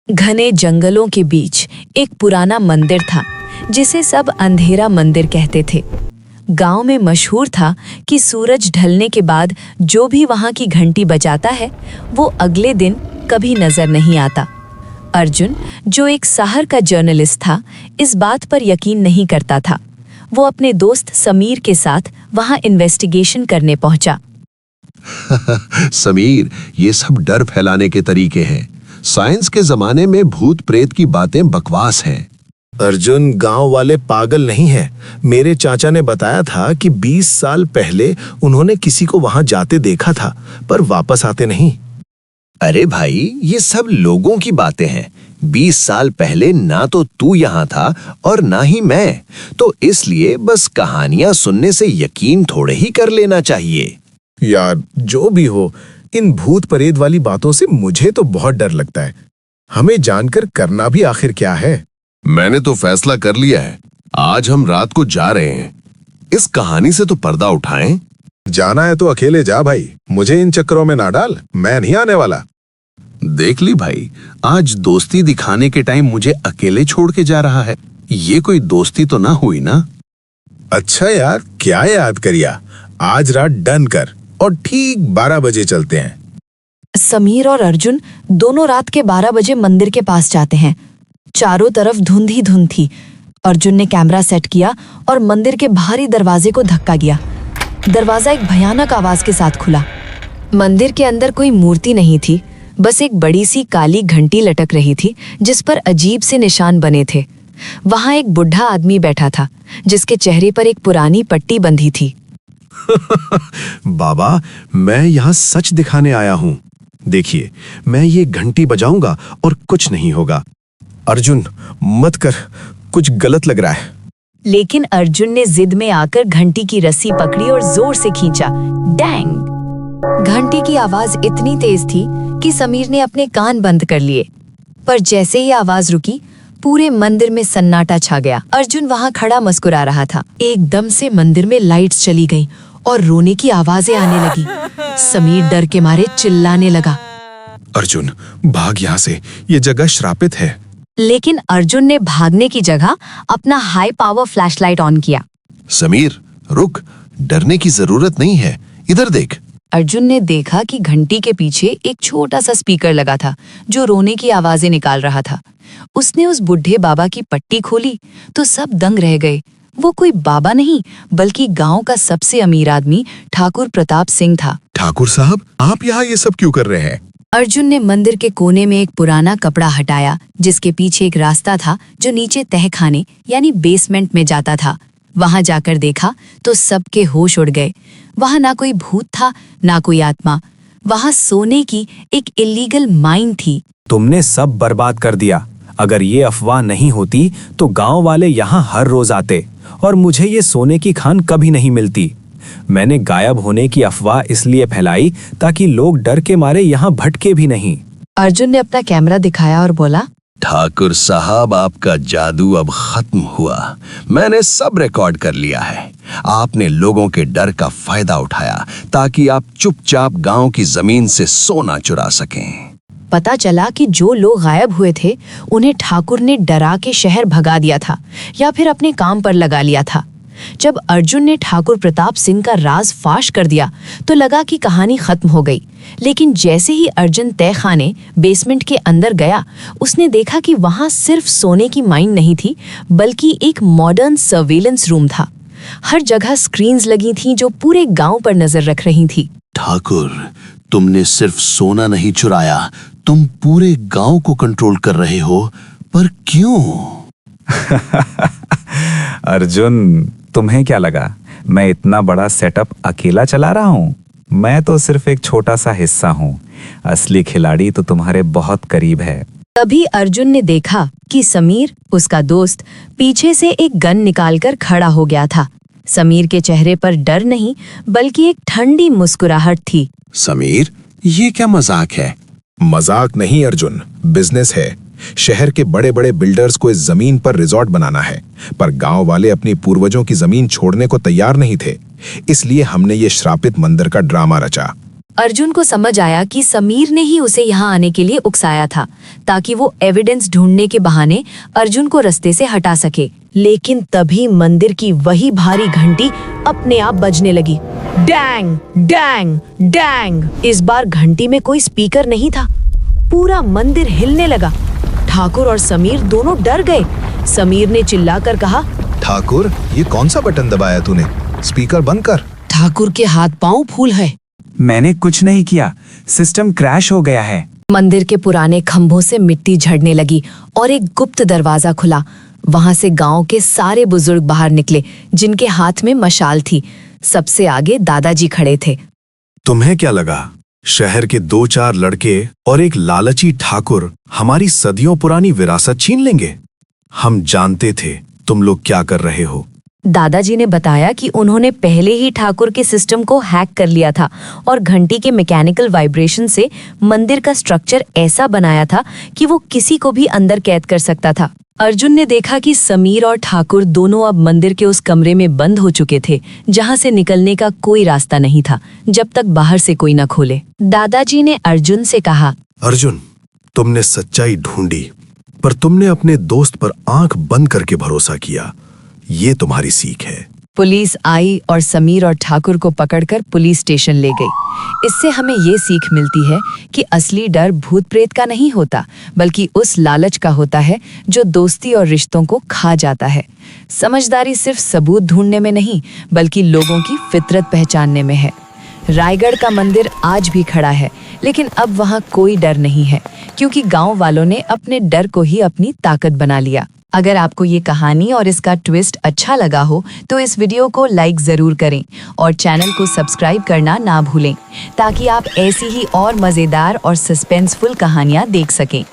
घने जंगलों के बीच एक पुराना मंदिर था जिसे सब अंधेरा मंदिर कहते थे। गांव में मशहूर था कि सूरज ढलने के बाद जो भी वहां की घंटी बजाता है वो अगले दिन कभी नजर नहीं आता। अर्जुन, जो एक शहर का जर्नलिस्ट था, इस बात पर यकीन नहीं करता था। वो अपने दोस्त समीर के साथ वहां इन्वेस्टिगेशन करने पहुंचा। समीर, ये सब डर फैलाने के तरीके हैं। साइंस के जमाने में भूत प्रेत की बातें बकवास हैं। अर्जुन, गांव वाले पागल नहीं हैं। मेरे चाचा ने बताया था कि 20 साल पहले उन्होंने किसी को वहां जाते देखा था, पर वापस आते नहीं। अरे भाई, ये सब लोगों की बातें हैं। 20 साल पहले ना तो तू यहाँ था और ना ही मैं, तो इसलिए बस कहानियां सुनने से यकीन थोड़े ही कर लेना चाहिए। यार, जो भी हो, इन भूत प्रेत वाली बातों से मुझे तो बहुत डर लगता है। हमें जानकर करना भी आखिर क्या है? मैंने तो फैसला कर लिया है। आज हम रात को जा रहे हैं। इस कहानी से तो पर्दा उठाएं। जाना है तो अकेले जा भाई, मुझे इन चक्करों में ना डाल। मैं नहीं आने वाला। देख ली भाई, आज दोस्ती दिखाने के टाइम मुझे अकेले छोड़ के जा रहा है। ये कोई दोस्ती तो ना हुई ना? अच्छा यार, क्या याद करिया। आज रात डन कर और ठीक 12 बजे चलते हैं। समीर और अर्जुन दोनों रात के 12 बजे मंदिर के पास जाते हैं। चारों तरफ धुंध ही धुंध थी। अर्जुन ने कैमरा सेट किया और मंदिर के बाहरी दरवाजे को धक्का दिया। दरवाजा एक भयानक आवाज के साथ खुला। मंदिर के अंदर कोई मूर्ति नहीं थी, बस एक बड़ी सी काली घंटी लटक रही थी जिस पर अजीब से निशान बने थे। वहां एक बुढ़ा आदमी बैठा था जिसके चेहरे पर एक पुरानी पट्टी बंधी थी। बाबा, मैं यहाँ सच दिखाने आया हूँ। देखिए, मैं ये घंटी बजाऊंगा और कुछ नहीं होगा। अर्जुन, मत कर, कुछ गलत लग रहा है। लेकिन अर्जुन ने जिद में आकर घंटी की रस्सी पकड़ी और जोर से खींचा। डैंग! घंटी की आवाज इतनी तेज थी कि समीर ने अपने कान बंद कर लिए। पर जैसे ही आवाज रुकी, पूरे मंदिर में सन्नाटा छा गया। अर्जुन वहां खड़ा मुस्कुरा रहा था। एकदम से मंदिर में लाइट्स चली गईं और रोने की आवाजें आने लगी। समीर डर के मारे चिल्लाने लगा। अर्जुन, भाग यहाँ से, ये जगह श्रापित है। लेकिन अर्जुन ने भागने की जगह अपना हाई पावर फ्लैशलाइट ऑन किया। समीर, रुक, डरने की जरूरत नहीं है, इधर देख। अर्जुन ने देखा कि घंटी के पीछे एक छोटा सा स्पीकर लगा था जो रोने की आवाजें निकाल रहा था। उसने उस बुढ़े बाबा की पट्टी खोली तो सब दंग रह गए। वो कोई बाबा नहीं बल्कि गांव का सबसे अमीर आदमी ठाकुर प्रताप सिंह था। ठाकुर साहब, आप यहाँ ये सब क्यों कर रहे हैं? अर्जुन ने मंदिर के कोने में एक पुराना कपड़ा हटाया जिसके पीछे एक रास्ता था जो नीचे तहखाने यानी बेसमेंट में जाता था। वहां जाकर देखा तो सबके होश उड़ गए। वहां ना कोई भूत था ना कोई आत्मा। वहां सोने की एक इलीगल माइन थी। तुमने सब बर्बाद कर दिया। अगर ये अफवाह नहीं होती तो गांव वाले यहाँ हर रोज आते और मुझे ये सोने की खान कभी नहीं मिलती। मैंने गायब होने की अफवाह इसलिए फैलाई ताकि लोग डर के मारे यहाँ भटके भी नहीं। अर्जुन ने अपना कैमरा दिखाया और बोला, ठाकुर साहब, आपका जादू अब खत्म हुआ। मैंने सब रिकॉर्ड कर लिया है। आपने लोगों के डर का फायदा उठाया ताकि आप चुपचाप गांव की जमीन से सोना चुरा सकें। पता चला कि जो लोग गायब हुए थे उन्हें ठाकुर ने डरा के शहर भगा दिया था या फिर अपने काम पर लगा लिया था। जब अर्जुन ने ठाकुर प्रताप सिंह का राज फाश कर दिया तो लगा कि कहानी खत्म हो गई। लेकिन जैसे ही अर्जुन तहखाने बेसमेंट के अंदर गया, उसने देखा कि वहां सिर्फ सोने की माइन नहीं थी बल्कि एक मॉडर्न सर्वेलेंस रूम था। हर जगह स्क्रीन्स लगी थीं जो पूरे गांव पर नजर रख रही थी। ठाकुर, तुमने सिर्फ सोना नहीं चुराया, तुम पूरे गांव को कंट्रोल कर रहे हो। पर क्यों? अर्जुन, तुम्हें क्या लगा मैं इतना बड़ा सेटअप अकेला चला रहा हूँ? मैं तो सिर्फ एक छोटा सा हिस्सा हूँ। असली खिलाड़ी तो तुम्हारे बहुत करीब है। तभी अर्जुन ने देखा कि समीर, उसका दोस्त, पीछे से एक गन निकालकर खड़ा हो गया था। समीर के चेहरे पर डर नहीं बल्कि एक ठंडी मुस्कुराहट थी। समीर, ये क्या मजाक है? मजाक नहीं अर्जुन, बिजनेस है। शहर के बड़े बड़े बिल्डर्स को इस जमीन पर रिजॉर्ट बनाना है, पर गांव वाले अपनी पूर्वजों की जमीन छोड़ने को तैयार नहीं थे। इसलिए हमने ये श्रापित मंदिर का ड्रामा रचा। अर्जुन को समझ आया कि समीर ने ही उसे यहाँ आने के लिए उकसाया था ताकि वो एविडेंस ढूंढने के बहाने अर्जुन को रास्ते से हटा सके। लेकिन तभी मंदिर की वही भारी घंटी अपने आप बजने लगी। Dang dang dang. इस बार घंटी में कोई स्पीकर नहीं था। पूरा मंदिर हिलने लगा। ठाकुर और समीर दोनों डर गए। समीर ने चिल्लाकर कहा, ठाकुर, ये कौन सा बटन दबाया तूने? स्पीकर बंद कर। ठाकुर के हाथ पांव फूल है। मैंने कुछ नहीं किया, सिस्टम क्रैश हो गया है। मंदिर के पुराने खंभों से मिट्टी झड़ने लगी और एक गुप्त दरवाजा खुला। वहां से गांव के सारे बुजुर्ग बाहर निकले, जिनके हाथ में मशाल थी। सबसे आगे दादाजी खड़े थे। तुम्हें क्या लगा, शहर के 2-4 लड़के और एक लालची ठाकुर हमारी सदियों पुरानी विरासत छीन लेंगे? हम जानते थे तुम लोग क्या कर रहे हो। दादाजी ने बताया कि उन्होंने पहले ही ठाकुर के सिस्टम को हैक कर लिया था और घंटी के मैकेनिकल वाइब्रेशन से मंदिर का स्ट्रक्चर ऐसा बनाया था कि वो किसी को भी अंदर कैद कर सकता था। अर्जुन ने देखा कि समीर और ठाकुर दोनों अब मंदिर के उस कमरे में बंद हो चुके थे, जहां से निकलने का कोई रास्ता नहीं था जब तक बाहर से कोई न खोले। दादाजी ने अर्जुन से कहा, अर्जुन, तुमने सच्चाई ढूंढी, पर तुमने अपने दोस्त पर आंख बंद करके भरोसा किया। ये तुम्हारी सीख है। पुलिस आई और समीर और ठाकुर को पकड़कर पुलिस स्टेशन ले गई। इससे हमें ये सीख मिलती है कि असली डर भूत प्रेत का नहीं होता, बल्कि उस लालच का होता है जो दोस्ती और रिश्तों को खा जाता है। समझदारी सिर्फ सबूत ढूंढने में नहीं, बल्कि लोगों की फितरत पहचानने में है। रायगढ़ का मंदिर आज भी खड़ा है, लेकिन अब वहाँ कोई डर नहीं है, क्योंकि गांव वालों ने अपने डर को ही अपनी ताकत बना लिया। अगर आपको ये कहानी और इसका ट्विस्ट अच्छा लगा हो तो इस वीडियो को लाइक ज़रूर करें और चैनल को सब्सक्राइब करना ना भूलें, ताकि आप ऐसी ही और मज़ेदार और सस्पेंसफुल कहानियाँ देख सकें।